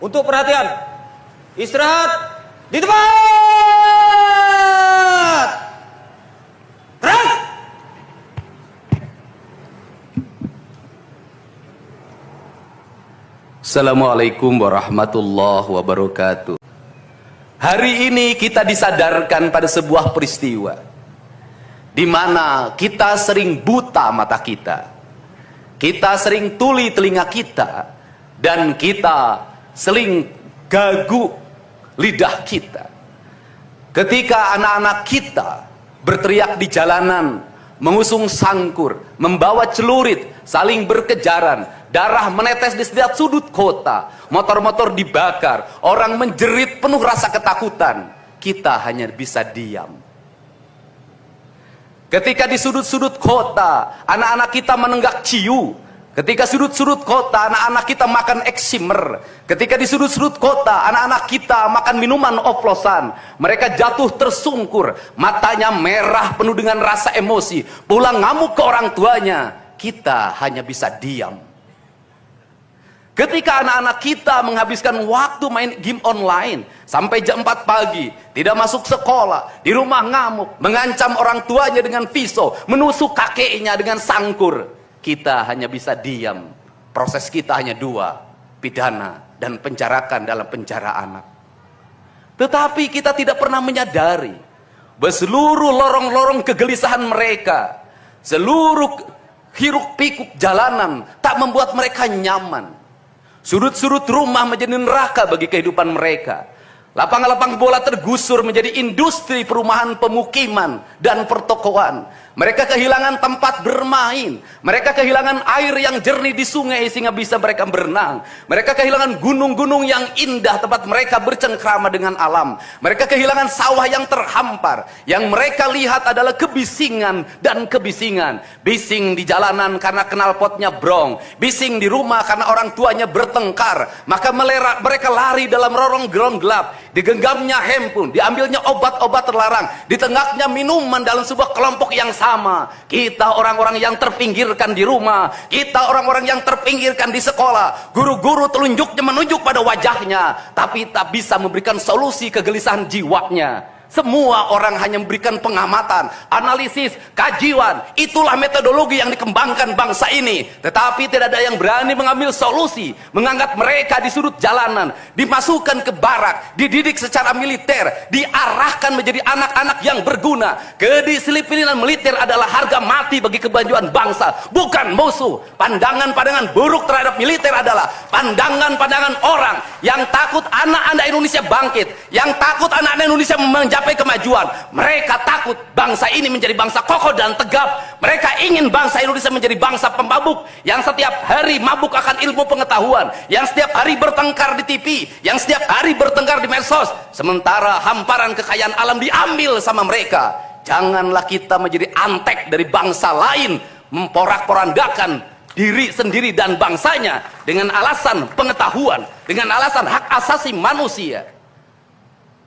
Untuk perhatian, istirahat di tempat. Gerak. Assalamualaikum warahmatullahi wabarakatuh. Hari ini kita disadarkan pada sebuah peristiwa di mana kita sering buta mata kita, kita sering tuli telinga kita, dan kita sering gagu lidah kita. Ketika anak-anak kita berteriak di jalanan, mengusung sangkur, membawa celurit, saling berkejaran, darah menetes di setiap sudut kota, motor-motor dibakar, orang menjerit penuh rasa ketakutan, kita hanya bisa diam. Ketika di sudut-sudut kota anak-anak kita menenggak ciu, ketika sudut-sudut kota anak-anak kita makan eksimer, ketika di sudut-sudut kota anak-anak kita makan minuman oplosan, mereka jatuh tersungkur, matanya merah penuh dengan rasa emosi, pulang ngamuk ke orang tuanya, kita hanya bisa diam. Ketika anak-anak kita menghabiskan waktu main game online sampai jam 4 pagi, tidak masuk sekolah, di rumah ngamuk, mengancam orang tuanya dengan pisau, menusuk kakeknya dengan sangkur, kita hanya bisa diam. Proses kita hanya dua, pidana dan penjarakan dalam penjara anak. Tetapi kita tidak pernah menyadari bahwa seluruh lorong-lorong kegelisahan mereka, seluruh hiruk pikuk jalanan tak membuat mereka nyaman. Sudut-sudut rumah menjadi neraka bagi kehidupan mereka. Lapang-lapang bola tergusur menjadi industri perumahan, pemukiman, dan pertokoan. Mereka kehilangan tempat bermain. Mereka kehilangan air yang jernih di sungai sehingga bisa mereka berenang. Mereka kehilangan gunung-gunung yang indah tempat mereka bercengkrama dengan alam. Mereka kehilangan sawah yang terhampar. Yang mereka lihat adalah kebisingan dan kebisingan. Bising di jalanan karena knalpotnya brong. Bising di rumah karena orang tuanya bertengkar. Maka mereka lari dalam lorong-lorong gelap. Digenggamnya handphone, diambilnya obat-obat terlarang, ditenggaknya minuman dalam sebuah kelompok yang sama. Kita orang-orang yang terpinggirkan di rumah, kita orang-orang yang terpinggirkan di sekolah, guru-guru telunjuknya menunjuk pada wajahnya, tapi tak bisa memberikan solusi kegelisahan jiwanya. Semua orang hanya memberikan pengamatan, analisis, kajian. Itulah metodologi yang dikembangkan bangsa ini. Tetapi tidak ada yang berani mengambil solusi, mengangkat mereka di sudut jalanan, dimasukkan ke barak, dididik secara militer, diarahkan menjadi anak-anak yang berguna. Kedisiplinan militer adalah harga mati bagi kemajuan bangsa, bukan musuh. Pandangan-pandangan buruk terhadap militer adalah pandangan-pandangan orang yang takut anak-anak Indonesia bangkit, yang takut anak-anak Indonesia mencapai kemajuan. Mereka takut bangsa ini menjadi bangsa kokoh dan tegap. Mereka ingin bangsa Indonesia menjadi bangsa pemabuk yang setiap hari mabuk akan ilmu pengetahuan, yang setiap hari bertengkar di TV, yang setiap hari bertengkar di medsos, sementara hamparan kekayaan alam diambil sama mereka. Janganlah kita menjadi antek dari bangsa lain, memporak-porandakan diri sendiri dan bangsanya dengan alasan pengetahuan, dengan alasan hak asasi manusia.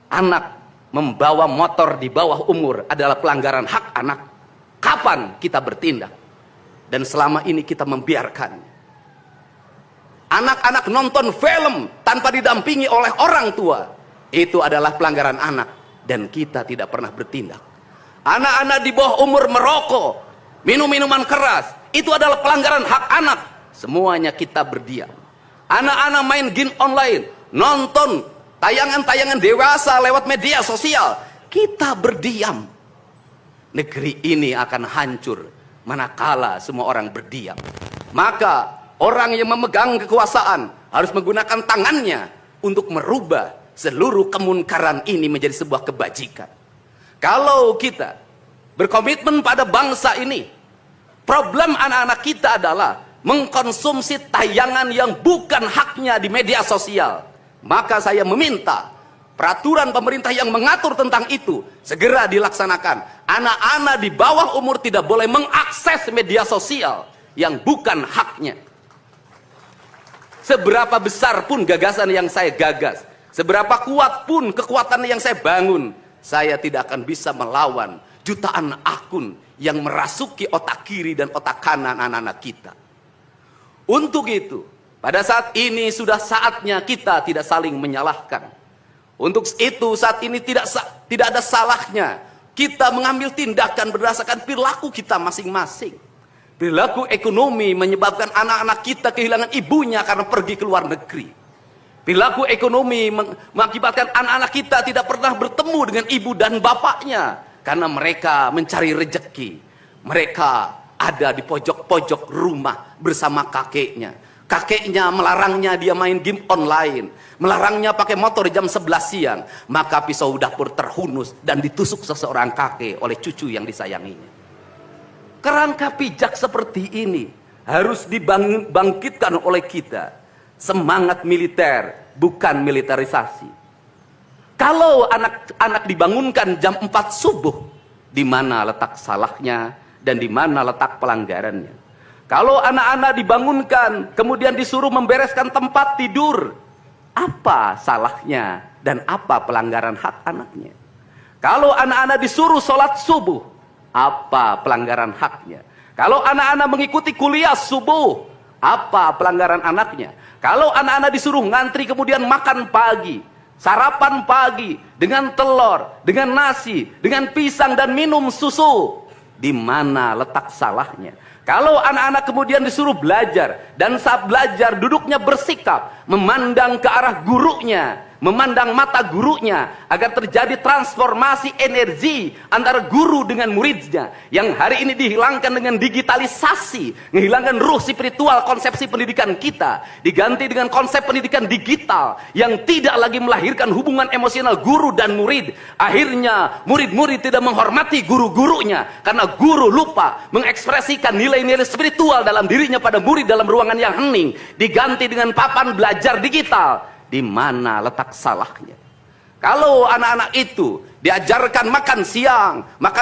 Anak membawa motor di bawah umur adalah pelanggaran hak anak. Kapan kita bertindak? Dan selama ini kita membiarkan anak-anak nonton film tanpa didampingi oleh orang tua. Itu adalah pelanggaran anak, dan kita tidak pernah bertindak. Anak-anak di bawah umur merokok, minum minuman keras, itu adalah pelanggaran hak anak. Semuanya kita berdiam. Anak-anak main game online, nonton tayangan-tayangan dewasa lewat media sosial, kita berdiam. Negeri ini akan hancur manakala semua orang berdiam. Maka orang yang memegang kekuasaan harus menggunakan tangannya untuk merubah seluruh kemunkaran ini menjadi sebuah kebajikan. Kalau kita berkomitmen pada bangsa ini, problem anak-anak kita adalah mengkonsumsi tayangan yang bukan haknya di media sosial. Maka saya meminta peraturan pemerintah yang mengatur tentang itu segera dilaksanakan. Anak-anak di bawah umur tidak boleh mengakses media sosial yang bukan haknya. Seberapa besar pun gagasan yang saya gagas, seberapa kuat pun kekuatan yang saya bangun, saya tidak akan bisa melawan jutaan akun yang merasuki otak kiri dan otak kanan anak-anak kita. Untuk itu, Pada saat ini sudah saatnya kita tidak saling menyalahkan. Untuk itu saat ini tidak ada salahnya kita mengambil tindakan berdasarkan perilaku kita masing-masing. Perilaku ekonomi menyebabkan anak-anak kita kehilangan ibunya karena pergi ke luar negeri. Perilaku ekonomi mengakibatkan anak-anak kita tidak pernah bertemu dengan ibu dan bapaknya karena mereka mencari rejeki. Mereka ada di pojok-pojok rumah bersama kakeknya. Kakeknya melarangnya dia main game online, melarangnya pakai motor jam 11 siang. Maka pisau dapur terhunus dan ditusuk seseorang kakek oleh cucu yang disayanginya. Kerangka pijak seperti ini harus dibangkitkan oleh kita. Semangat militer, bukan militerisasi. Kalau anak-anak dibangunkan jam 4 subuh, di mana letak salahnya dan di mana letak pelanggarannya? Kalau anak-anak dibangunkan, kemudian disuruh membereskan tempat tidur, apa salahnya dan apa pelanggaran hak anaknya? Kalau anak-anak disuruh sholat subuh, apa pelanggaran haknya? Kalau anak-anak mengikuti kuliah subuh, apa pelanggaran anaknya? Kalau anak-anak disuruh ngantri kemudian makan pagi, sarapan pagi dengan telur, dengan nasi, dengan pisang dan minum susu, di mana letak salahnya? Kalau anak-anak kemudian disuruh belajar, dan saat belajar duduknya bersikap, memandang ke arah gurunya, memandang mata gurunya, agar terjadi transformasi energi antara guru dengan muridnya, yang hari ini dihilangkan dengan digitalisasi, menghilangkan ruh spiritual konsepsi pendidikan kita, diganti dengan konsep pendidikan digital, yang tidak lagi melahirkan hubungan emosional guru dan murid. Akhirnya murid-murid tidak menghormati guru-gurunya, karena guru lupa mengekspresikan nilai-nilai spiritual dalam dirinya pada murid dalam ruangan yang hening, diganti dengan papan belajar digital. Di mana letak salahnya? Kalau anak-anak itu diajarkan makan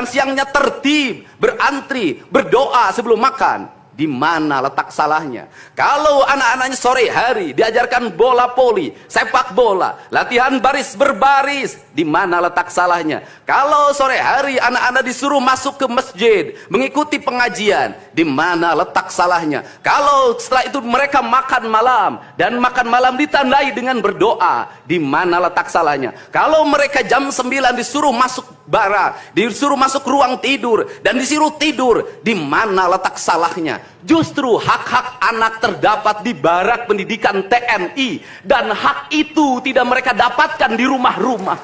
siangnya tertib, berantri, berdoa sebelum makan, di mana letak salahnya? Kalau anak-anaknya sore hari diajarkan bola voli, sepak bola, latihan baris berbaris, di mana letak salahnya? Kalau sore hari anak-anak disuruh masuk ke masjid, mengikuti pengajian, di mana letak salahnya? Kalau setelah itu mereka makan malam, dan makan malam ditandai dengan berdoa, di mana letak salahnya? Kalau mereka jam 9 disuruh masuk barak, disuruh masuk ruang tidur, dan disuruh tidur, di mana letak salahnya? Justru hak-hak anak terdapat di barak pendidikan TNI, dan hak itu tidak mereka dapatkan di rumah-rumah.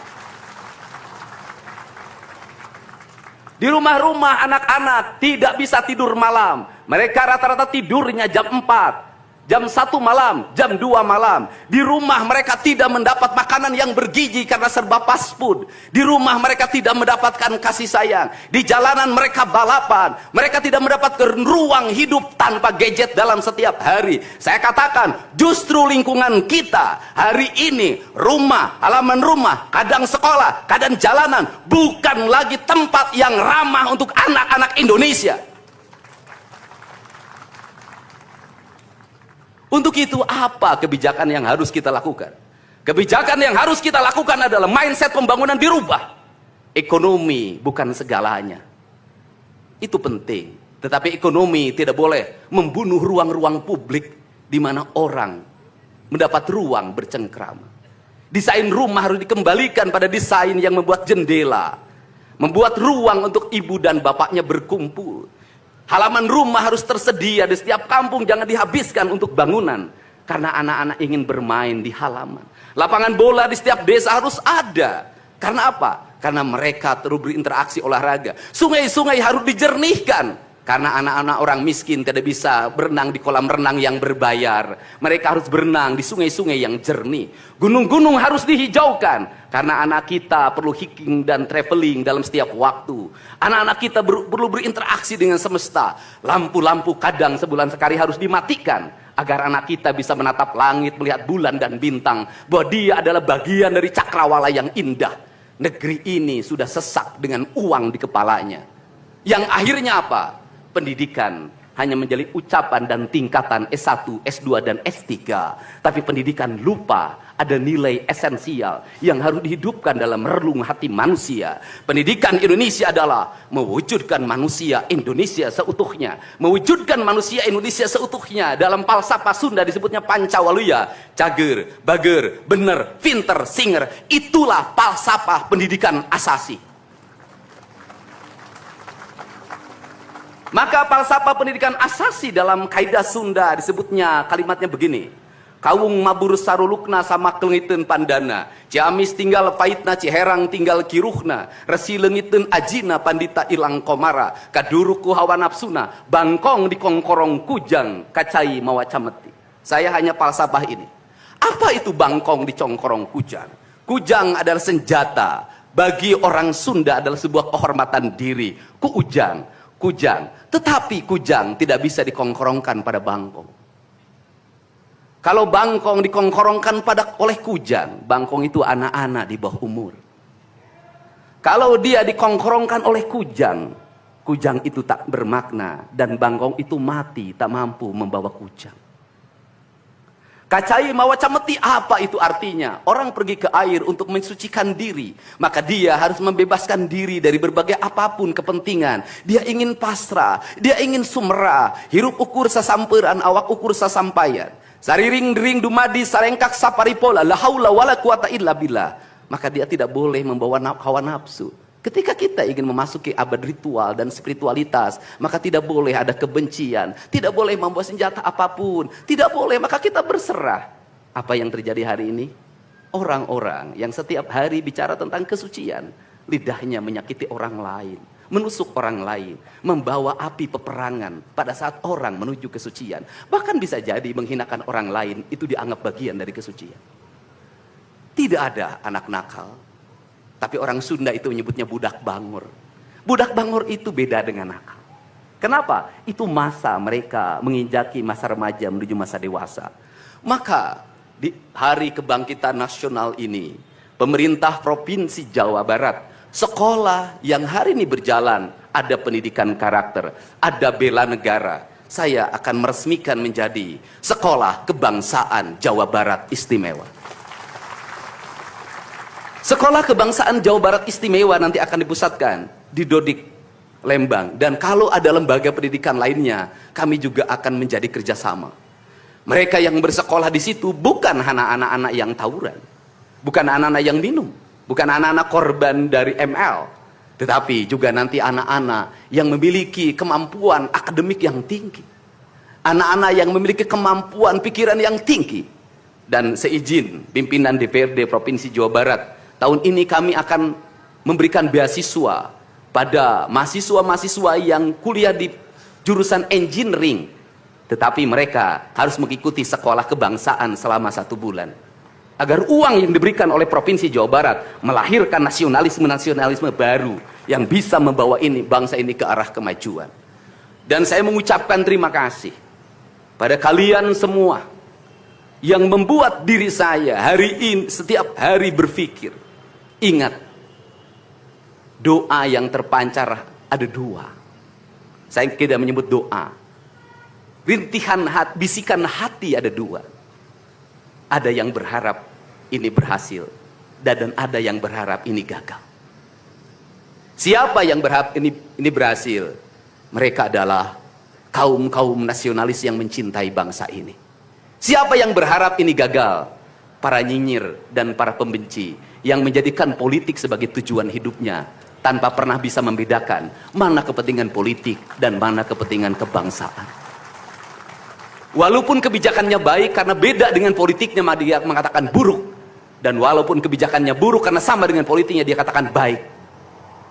Di rumah-rumah anak-anak tidak bisa tidur malam. Mereka rata-rata tidurnya jam 4, jam 1 malam, jam 2 malam. Di rumah mereka tidak mendapat makanan yang bergizi karena serba fast food. Di rumah mereka tidak mendapatkan kasih sayang. Di jalanan mereka balapan. Mereka tidak mendapatkan ruang hidup tanpa gadget dalam setiap hari. Saya katakan, justru lingkungan kita hari ini, rumah, halaman rumah, kadang sekolah, kadang jalanan, bukan lagi tempat yang ramah untuk anak-anak Indonesia. Untuk itu apa kebijakan yang harus kita lakukan? Kebijakan yang harus kita lakukan adalah mindset pembangunan dirubah. Ekonomi bukan segalanya. Itu penting. Tetapi ekonomi tidak boleh membunuh ruang-ruang publik di mana orang mendapat ruang bercengkrama. Desain rumah harus dikembalikan pada desain yang membuat jendela, membuat ruang untuk ibu dan bapaknya berkumpul. Halaman rumah harus tersedia di setiap kampung, jangan dihabiskan untuk bangunan. Karena anak-anak ingin bermain di halaman. Lapangan bola di setiap desa harus ada. Karena apa? Karena mereka terus berinteraksi olahraga. Sungai-sungai harus dijernihkan. Karena anak-anak orang miskin tidak bisa berenang di kolam renang yang berbayar. Mereka harus berenang di sungai-sungai yang jernih. Gunung-gunung harus dihijaukan. Karena anak kita perlu hiking dan traveling dalam setiap waktu. Anak-anak kita perlu berinteraksi dengan semesta. Lampu-lampu kadang sebulan sekali harus dimatikan. Agar anak kita bisa menatap langit, melihat bulan dan bintang. Bahwa dia adalah bagian dari cakrawala yang indah. Negeri ini sudah sesak dengan uang di kepalanya. Yang akhirnya apa? Pendidikan hanya menjadi ucapan dan tingkatan S1, S2, dan S3. Tapi pendidikan lupa ada nilai esensial yang harus dihidupkan dalam relung hati manusia. Pendidikan Indonesia adalah mewujudkan manusia Indonesia seutuhnya. Mewujudkan manusia Indonesia seutuhnya. Dalam falsafah Sunda disebutnya Pancawaluya. Cager, bager, bener, pinter, singer. Itulah falsafah pendidikan asasi. Maka falsafah pendidikan asasi dalam kaidah Sunda disebutnya kalimatnya begini. Kawung mabur sarulukna sama kelengiten pandana. Ciamis tinggal paitna, Ciherang tinggal kiruhna. Resi lengiten ajina pandita ilang komara. Kaduruku hawa nafsuna. Bangkong di kongkorong kujang. Kacai mawacameti. Saya hanya falsafah ini. Apa itu bangkong di kongkorong kujang? Kujang adalah senjata. Bagi orang Sunda adalah sebuah kehormatan diri. Kujang. Tetapi kujang tidak bisa dikongkorongkan pada bangkong. Kalau bangkong dikongkorongkan oleh kujang, bangkong itu anak-anak di bawah umur. Kalau dia dikongkorongkan oleh kujang, kujang itu tak bermakna dan bangkong itu mati, tak mampu membawa kujang. Kacai mawacameti, apa itu artinya? Orang pergi ke air untuk mensucikan diri, maka dia harus membebaskan diri dari berbagai apapun kepentingan. Dia ingin pasrah, dia ingin sumera, hirup ukur sasamperan, awak ukur sasampayan. Sariring-ring dumadi sarengkak saparipola la haula wala quwata illa billah. Maka dia tidak boleh membawa hawa nafsu. Ketika kita ingin memasuki abad ritual dan spiritualitas, maka tidak boleh ada kebencian, tidak boleh membawa senjata apapun, tidak boleh, maka kita berserah. Apa yang terjadi hari ini? Orang-orang yang setiap hari bicara tentang kesucian, lidahnya menyakiti orang lain, menusuk orang lain, membawa api peperangan pada saat orang menuju kesucian. Bahkan bisa jadi menghinakan orang lain itu dianggap bagian dari kesucian. Tidak ada anak nakal, tapi orang Sunda itu menyebutnya budak bangor. Budak bangor itu beda dengan nakal. Kenapa? Itu masa mereka menginjaki masa remaja menuju masa dewasa. Maka di hari kebangkitan nasional ini, pemerintah Provinsi Jawa Barat, sekolah yang hari ini berjalan, ada pendidikan karakter, ada bela negara. Saya akan meresmikan menjadi Sekolah Kebangsaan Jawa Barat Istimewa. Sekolah Kebangsaan Jawa Barat Istimewa nanti akan dipusatkan di Dodik, Lembang. Dan kalau ada lembaga pendidikan lainnya, kami juga akan menjadi kerjasama. Mereka yang bersekolah di situ bukan anak-anak yang tawuran, bukan anak-anak yang minum, bukan anak-anak korban dari ML, tetapi juga nanti anak-anak yang memiliki kemampuan akademik yang tinggi. Anak-anak yang memiliki kemampuan pikiran yang tinggi. Dan seizin pimpinan DPRD Provinsi Jawa Barat, tahun ini kami akan memberikan beasiswa pada mahasiswa-mahasiswa yang kuliah di jurusan engineering. Tetapi mereka harus mengikuti sekolah kebangsaan selama 1 bulan. Agar uang yang diberikan oleh Provinsi Jawa Barat melahirkan nasionalisme-nasionalisme baru yang bisa membawa bangsa ini ke arah kemajuan. Dan saya mengucapkan terima kasih pada kalian semua yang membuat diri saya hari ini setiap hari berpikir. Ingat, doa yang terpancar ada 2. Saya tidak menyebut doa. Rintihan hati, bisikan hati ada 2. Ada yang berharap ini berhasil, dan ada yang berharap ini gagal. Siapa yang berharap ini berhasil? Mereka adalah kaum-kaum nasionalis yang mencintai bangsa ini. Siapa yang berharap ini gagal? Para nyinyir dan para pembenci yang menjadikan politik sebagai tujuan hidupnya tanpa pernah bisa membedakan mana kepentingan politik dan mana kepentingan kebangsaan. Walaupun kebijakannya baik karena beda dengan politiknya, dia mengatakan buruk. Dan walaupun kebijakannya buruk karena sama dengan politiknya, dia katakan baik.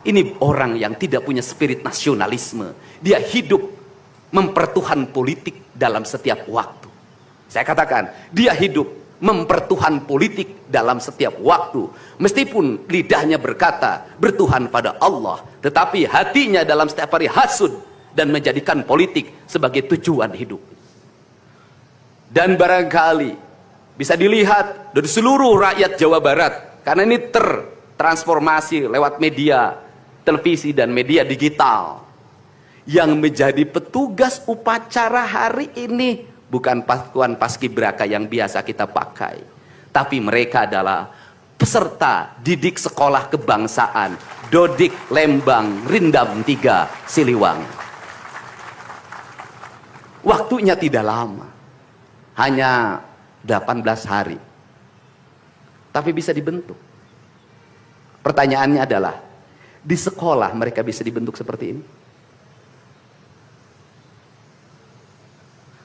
Ini orang yang tidak punya spirit nasionalisme. Dia hidup mempertuhan politik dalam setiap waktu. Saya katakan, dia hidup mempertuhan politik dalam setiap waktu. Meskipun lidahnya berkata bertuhan pada Allah, tetapi hatinya dalam setiap hari hasud dan menjadikan politik sebagai tujuan hidup. Dan barangkali bisa dilihat dari seluruh rakyat Jawa Barat, karena ini tertransformasi lewat media televisi dan media digital, yang menjadi petugas upacara hari ini bukan pasukan paskibraka yang biasa kita pakai, tapi mereka adalah peserta didik sekolah kebangsaan Dodik Lembang Rindam 3 Siliwangi. Waktunya tidak lama, hanya 18 hari, tapi bisa dibentuk. Pertanyaannya adalah, di sekolah mereka bisa dibentuk seperti ini?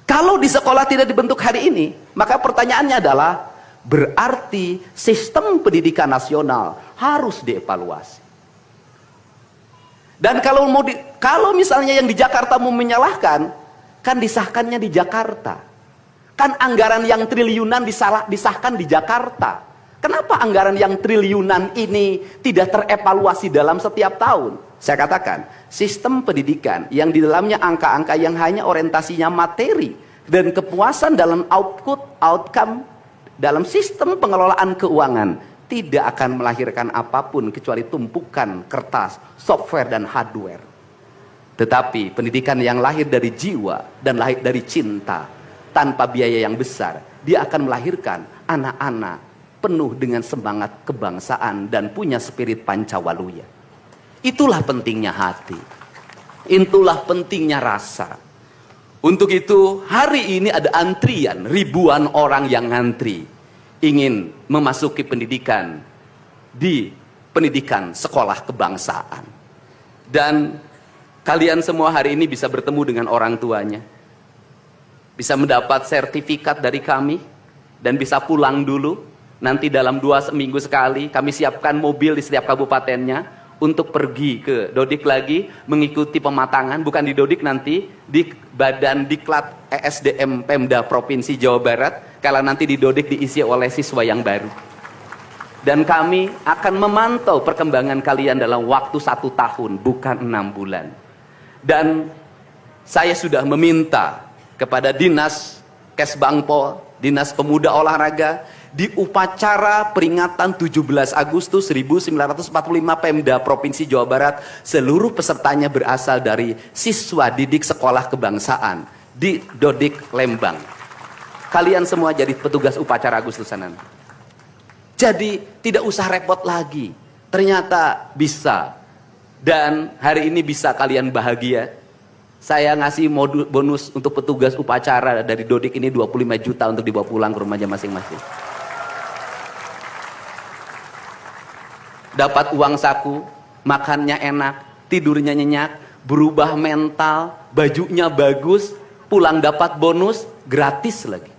Kalau di sekolah tidak dibentuk hari ini, maka pertanyaannya adalah, berarti sistem pendidikan nasional harus dievaluasi. Dan kalau misalnya yang di Jakarta mau menyalahkan, kan disahkannya di Jakarta. Kan anggaran yang triliunan disahkan di Jakarta. Kenapa anggaran yang triliunan ini tidak terevaluasi dalam setiap tahun? Saya katakan, sistem pendidikan yang di dalamnya angka-angka yang hanya orientasinya materi dan kepuasan dalam outcome dalam sistem pengelolaan keuangan tidak akan melahirkan apapun kecuali tumpukan kertas, software dan hardware. Tetapi pendidikan yang lahir dari jiwa dan lahir dari cinta tanpa biaya yang besar, dia akan melahirkan anak-anak penuh dengan semangat kebangsaan dan punya spirit Pancawaluya. Itulah pentingnya hati. Itulah pentingnya rasa. Untuk itu hari ini ada antrian, ribuan orang yang ngantri ingin memasuki pendidikan di pendidikan sekolah kebangsaan. Dan kalian semua hari ini bisa bertemu dengan orang tuanya, bisa mendapat sertifikat dari kami, dan bisa pulang dulu. Nanti dalam 2 minggu sekali kami siapkan mobil di setiap kabupatennya untuk pergi ke Dodik lagi, mengikuti pematangan, bukan di Dodik nanti, di Badan Diklat ESDM Pemda Provinsi Jawa Barat, kalau nanti di Dodik diisi oleh siswa yang baru. Dan kami akan memantau perkembangan kalian dalam waktu 1 tahun, bukan 6 bulan. Dan saya sudah meminta kepada Dinas Kesbangpol, Dinas Pemuda Olahraga, di upacara peringatan 17 Agustus 1945 Pemda Provinsi Jawa Barat, seluruh pesertanya berasal dari siswa didik sekolah kebangsaan di Dodik Lembang. Kalian semua jadi petugas upacara Agustusan nanti. Jadi tidak usah repot lagi. Ternyata bisa. Dan hari ini bisa kalian bahagia. Saya ngasih bonus untuk petugas upacara dari Dodik ini 25 juta untuk dibawa pulang ke rumahnya masing-masing. Dapat uang saku, makannya enak, tidurnya nyenyak, berubah mental, bajunya bagus, pulang dapat bonus, gratis lagi.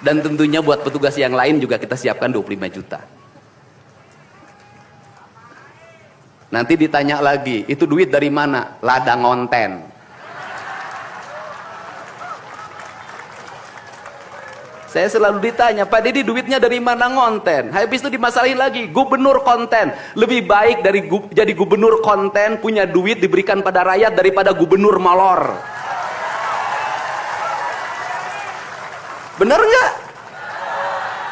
Dan tentunya buat petugas yang lain juga kita siapkan 25 juta. Nanti ditanya lagi, itu duit dari mana? Ladang ngonten. Saya selalu ditanya, Pak Dedi duitnya dari mana ngonten? Habis itu dimasalahin lagi, gubernur konten. Lebih baik dari jadi gubernur konten, punya duit diberikan pada rakyat daripada gubernur molor. Bener nggak?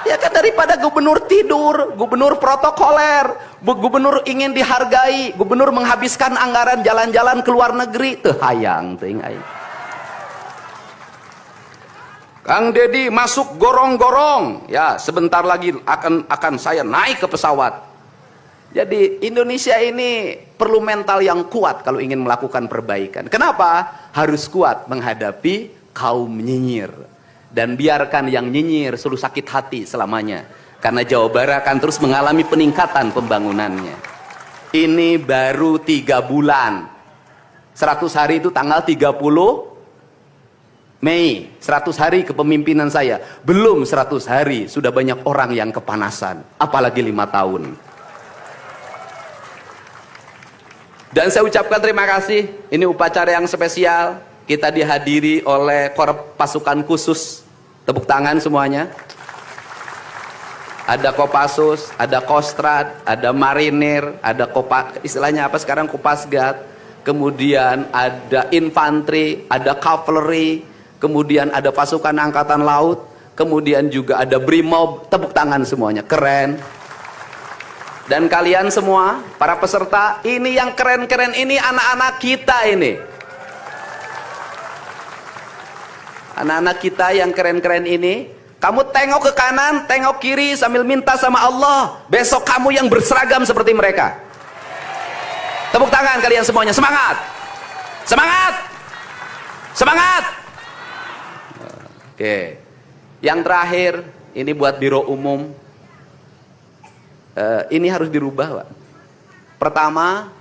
Ya kan, daripada gubernur tidur, gubernur protokoler, gubernur ingin dihargai, gubernur menghabiskan anggaran jalan-jalan ke luar negeri, teu hayang teuing aing. Kang Dedi masuk gorong-gorong, ya sebentar lagi akan saya naik ke pesawat. Jadi Indonesia ini perlu mental yang kuat kalau ingin melakukan perbaikan. Kenapa? Harus kuat menghadapi kaum nyinyir. Dan biarkan yang nyinyir selalu sakit hati selamanya. Karena Jawa Barat akan terus mengalami peningkatan pembangunannya. Ini baru 3 bulan. 100 hari itu tanggal 30 Mei, 100 hari kepemimpinan saya. Belum 100 hari, sudah banyak orang yang kepanasan. Apalagi 5 tahun. Dan saya ucapkan terima kasih. Ini upacara yang spesial. Kita dihadiri oleh Korps Pasukan Khusus. Tepuk tangan semuanya. Ada Kopassus, ada Kostrad, ada Marinir, ada istilahnya apa sekarang, Kopasgat. Kemudian ada infanteri, ada cavalry. Kemudian ada pasukan angkatan laut, kemudian juga ada brimob. Tepuk tangan semuanya, keren. Dan kalian semua, para peserta, ini yang keren-keren ini anak-anak kita ini. Anak-anak kita yang keren-keren ini, kamu tengok ke kanan, tengok kiri sambil minta sama Allah, besok kamu yang berseragam seperti mereka. Tepuk tangan kalian semuanya, semangat. Semangat. Semangat. Oke. Yang terakhir, ini buat biro umum. Ini harus dirubah, Pak. Pertama,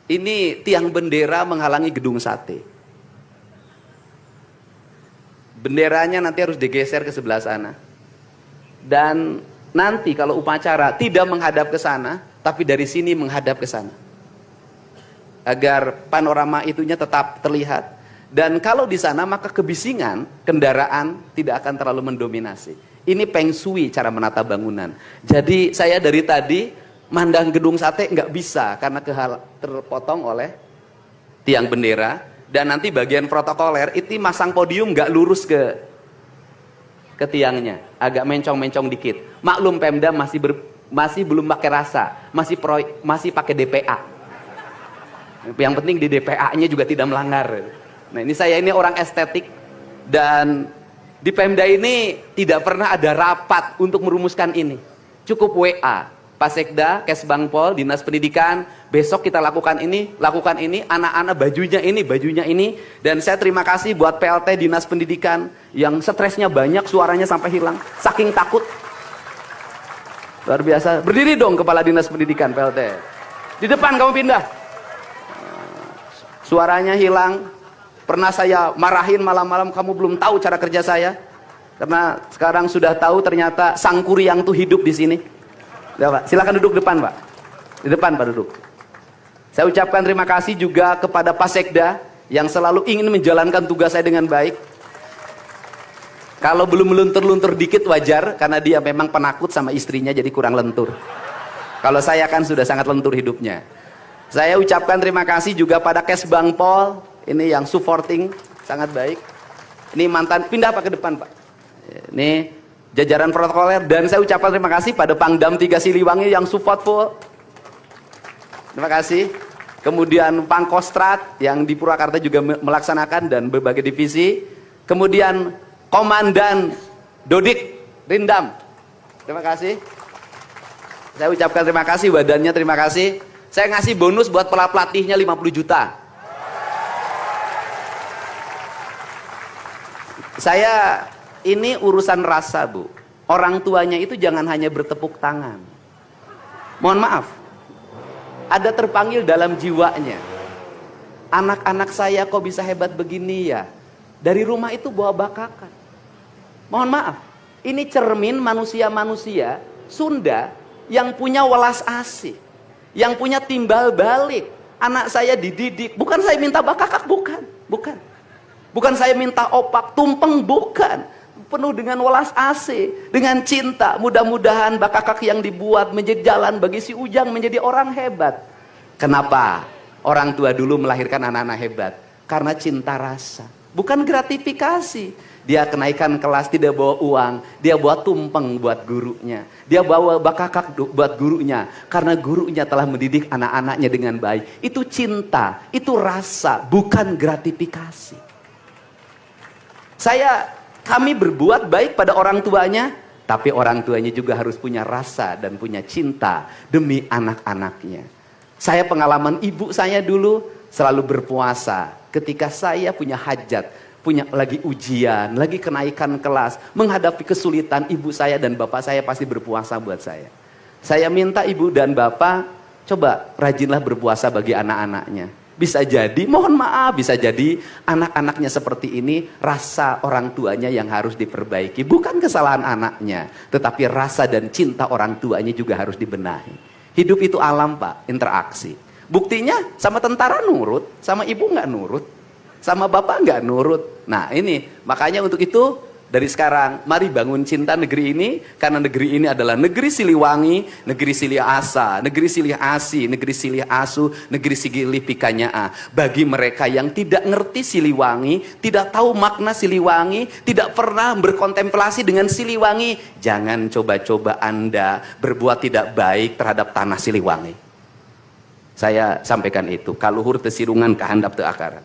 ini tiang bendera menghalangi gedung sate. Benderanya nanti harus digeser ke sebelah sana. Dan nanti kalau upacara tidak menghadap ke sana, tapi dari sini menghadap ke sana. Agar panorama itunya tetap terlihat. Dan kalau di sana maka kebisingan kendaraan tidak akan terlalu mendominasi. Ini Feng Shui cara menata bangunan. Jadi saya dari tadi mandang gedung sate nggak bisa karena terpotong oleh tiang bendera. Dan nanti bagian protokoler itu masang podium nggak lurus ke tiangnya, agak mencong-mencong dikit. Maklum Pemda masih belum pakai rasa, masih pakai DPA. Yang penting di DPA-nya juga tidak melanggar. Nah ini saya ini orang estetik dan di Pemda ini tidak pernah ada rapat untuk merumuskan ini. Cukup WA, Pak Sekda, Kesbangpol, Dinas Pendidikan, besok kita lakukan ini, anak-anak bajunya ini. Dan saya terima kasih buat PLT Dinas Pendidikan yang stresnya banyak, suaranya sampai hilang, saking takut. Luar biasa. Berdiri dong Kepala Dinas Pendidikan PLT. Di depan kamu pindah. Suaranya hilang. Pernah saya marahin malam-malam, kamu belum tahu cara kerja saya. Karena sekarang sudah tahu ternyata Sang Kuryang tuh hidup di sini. Ya, Pak. Silakan duduk depan, Pak. Di depan, Pak, duduk. Saya ucapkan terima kasih juga kepada Pak Sekda yang selalu ingin menjalankan tugas saya dengan baik. Kalau belum meluntur-luntur dikit wajar, karena dia memang penakut sama istrinya jadi kurang lentur. Kalau saya kan sudah sangat lentur hidupnya. Saya ucapkan terima kasih juga pada Kesbangpol, ini yang supporting sangat baik. Ini mantan, pindah Pak ke depan Pak. Ini jajaran protokoler dan saya ucapkan terima kasih pada Pangdam 3 Siliwangi yang support full. Terima kasih. Kemudian Pangkostrat yang di Purwakarta juga melaksanakan dan berbagai divisi. Kemudian Komandan Dodik Rindam. Terima kasih. Saya ucapkan terima kasih, badannya terima kasih. Saya ngasih bonus buat pelatihnya 50 juta. Saya ini urusan rasa, Bu. Orang tuanya itu jangan hanya bertepuk tangan. Mohon maaf. Ada terpanggil dalam jiwanya. Anak-anak saya kok bisa hebat begini ya? Dari rumah itu bawa bakakan. Mohon maaf. Ini cermin manusia-manusia Sunda yang punya welas asih. Yang punya timbal balik. Anak saya dididik. Bukan saya minta bakakak, bukan. Bukan saya minta opak, tumpeng, bukan. Penuh dengan welas asih, dengan cinta. Mudah-mudahan bakakak yang dibuat menjadi jalan bagi si Ujang menjadi orang hebat. Kenapa? Orang tua dulu melahirkan anak-anak hebat. Karena cinta rasa. Bukan gratifikasi. Dia kenaikan kelas tidak bawa uang. Dia bawa tumpeng buat gurunya. Dia bawa bakakak buat gurunya. Karena gurunya telah mendidik anak-anaknya dengan baik. Itu cinta, itu rasa, bukan gratifikasi. Kami berbuat baik pada orang tuanya, tapi orang tuanya juga harus punya rasa dan punya cinta demi anak-anaknya. Saya pengalaman ibu saya dulu selalu berpuasa ketika saya punya hajat, punya lagi ujian, lagi kenaikan kelas, menghadapi kesulitan, ibu saya dan bapak saya pasti berpuasa buat saya. Saya minta ibu dan bapak, coba rajinlah berpuasa bagi anak-anaknya. Bisa jadi, mohon maaf, bisa jadi anak-anaknya seperti ini, rasa orang tuanya yang harus diperbaiki. Bukan kesalahan anaknya, tetapi rasa dan cinta orang tuanya juga harus dibenahi. Hidup itu alam Pak, interaksi. Buktinya sama tentara nurut, sama ibu nggak nurut, sama bapak nggak nurut. Nah ini, makanya untuk itu, dari sekarang, mari bangun cinta negeri ini, karena negeri ini adalah negeri Siliwangi, negeri Silih Asa, negeri Silih Asi, negeri Silih Asu, negeri Silih Pikanya. Bagi mereka yang tidak ngerti Siliwangi, tidak tahu makna Siliwangi, tidak pernah berkontemplasi dengan Siliwangi, jangan coba-coba Anda berbuat tidak baik terhadap tanah Siliwangi. Saya sampaikan itu, kaluhur tesirungan kehandap teu akaran.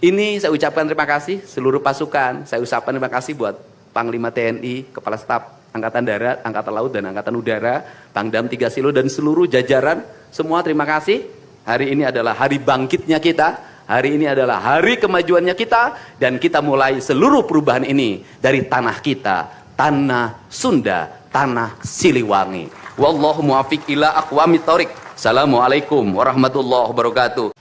Ini saya ucapkan terima kasih seluruh pasukan. Saya ucapkan terima kasih buat Panglima TNI, Kepala Staf Angkatan Darat, Angkatan Laut, dan Angkatan Udara, Pangdam 3 Silo, dan seluruh jajaran. Semua terima kasih. Hari ini adalah hari bangkitnya kita. Hari ini adalah hari kemajuannya kita. Dan kita mulai seluruh perubahan ini dari tanah kita, tanah Sunda, tanah Siliwangi. Wallahu muwaffiq ila aqwamit thoriq. Assalamualaikum warahmatullahi wabarakatuh.